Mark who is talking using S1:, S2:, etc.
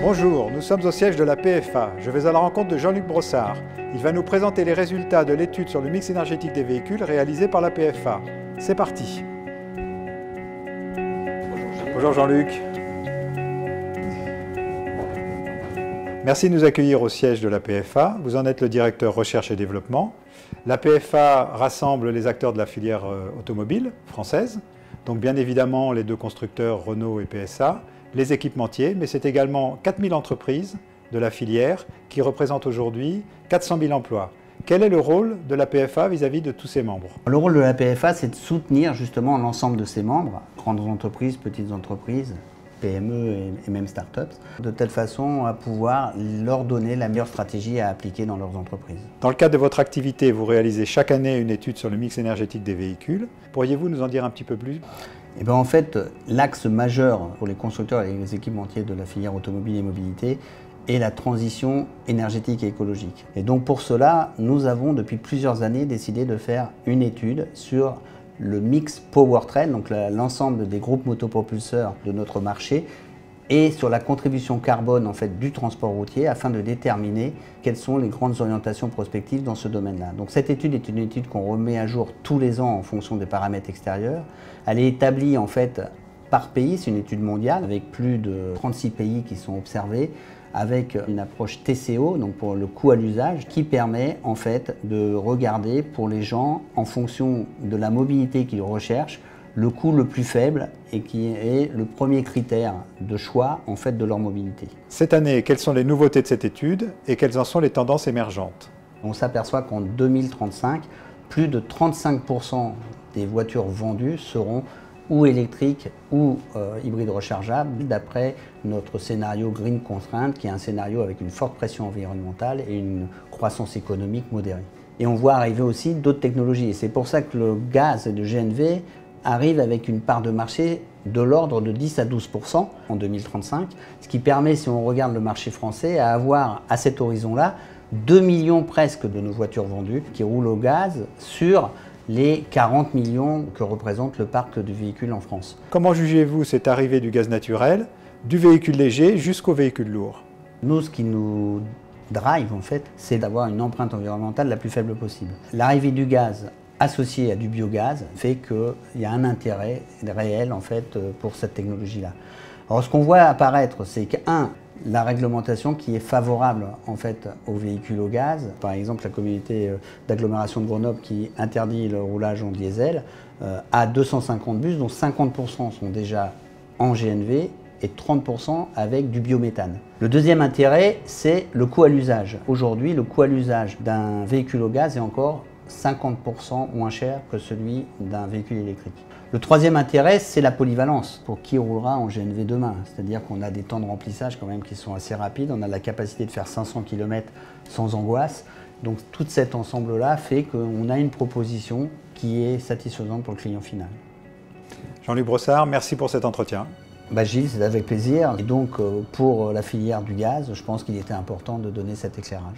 S1: Bonjour, nous sommes au siège de la PFA. Je vais à la rencontre de Jean-Luc Brossard. Il va nous présenter les résultats de l'étude sur le mix énergétique des véhicules réalisée par la PFA. C'est parti. Bonjour Jean-Luc. Merci de nous accueillir au siège de la PFA. Vous en êtes le directeur recherche et développement. La PFA rassemble les acteurs de la filière automobile française, donc bien évidemment les deux constructeurs Renault et PSA, les équipementiers, mais c'est également 4000 entreprises de la filière qui représentent aujourd'hui 400 000 emplois. Quel est le rôle de la PFA vis-à-vis de tous ses membres?
S2: Le rôle de la PFA, c'est de soutenir justement l'ensemble de ses membres, grandes entreprises, petites entreprises, PME et même start-up, de telle façon à pouvoir leur donner la meilleure stratégie à appliquer dans leurs entreprises.
S1: Dans le cadre de votre activité, vous réalisez chaque année une étude sur le mix énergétique des véhicules. Pourriez-vous nous en dire un petit peu plus?
S2: Et bien en fait, l'axe majeur pour les constructeurs et les équipementiers de la filière automobile et mobilité est la transition énergétique et écologique. Et donc pour cela, nous avons depuis plusieurs années décidé de faire une étude sur le mix powertrain, donc l'ensemble des groupes motopropulseurs de notre marché, et sur la contribution carbone en fait, du transport routier afin de déterminer quelles sont les grandes orientations prospectives dans ce domaine-là. Donc cette étude est une étude qu'on remet à jour tous les ans en fonction des paramètres extérieurs. Elle est établie en fait par pays, c'est une étude mondiale avec plus de 36 pays qui sont observés, avec une approche TCO, donc pour le coût à l'usage, qui permet en fait de regarder pour les gens, en fonction de la mobilité qu'ils recherchent, le coût le plus faible et qui est le premier critère de choix en fait de leur mobilité.
S1: Cette année, quelles sont les nouveautés de cette étude et quelles en sont les tendances émergentes?
S2: On s'aperçoit qu'en 2035, plus de 35% des voitures vendues seront ou électriques ou hybrides rechargeables, d'après notre scénario Green Constraint, qui est un scénario avec une forte pression environnementale et une croissance économique modérée. Et on voit arriver aussi d'autres technologies. Et c'est pour ça que le gaz de GNV arrive avec une part de marché de l'ordre de 10 à 12% en 2035, ce qui permet, si on regarde le marché français, à avoir à cet horizon-là 2 millions presque de nos voitures vendues qui roulent au gaz sur les 40 millions que représente le parc de véhicules en France.
S1: Comment jugez-vous cette arrivée du gaz naturel, du véhicule léger jusqu'au véhicule lourd?
S2: Nous, ce qui nous drive, en fait, c'est d'avoir une empreinte environnementale la plus faible possible. L'arrivée du gaz associé à du biogaz fait qu'il y a un intérêt réel, en fait, pour cette technologie-là. Alors, ce qu'on voit apparaître, c'est qu'un, la réglementation qui est favorable en fait aux véhicules au gaz. Par exemple, la communauté d'agglomération de Grenoble qui interdit le roulage en diesel a 250 bus dont 50% sont déjà en GNV et 30% avec du biométhane. Le deuxième intérêt, c'est le coût à l'usage. Aujourd'hui, le coût à l'usage d'un véhicule au gaz est encore 50% moins cher que celui d'un véhicule électrique. Le troisième intérêt, c'est la polyvalence. Pour qui roulera en GNV demain? C'est-à-dire qu'on a des temps de remplissage quand même qui sont assez rapides, on a la capacité de faire 500 km sans angoisse. Donc tout cet ensemble-là fait qu'on a une proposition qui est satisfaisante pour le client final.
S1: Jean-Luc Brossard, merci pour cet entretien.
S2: Gilles, c'est avec plaisir. Et donc pour la filière du gaz, je pense qu'il était important de donner cet éclairage.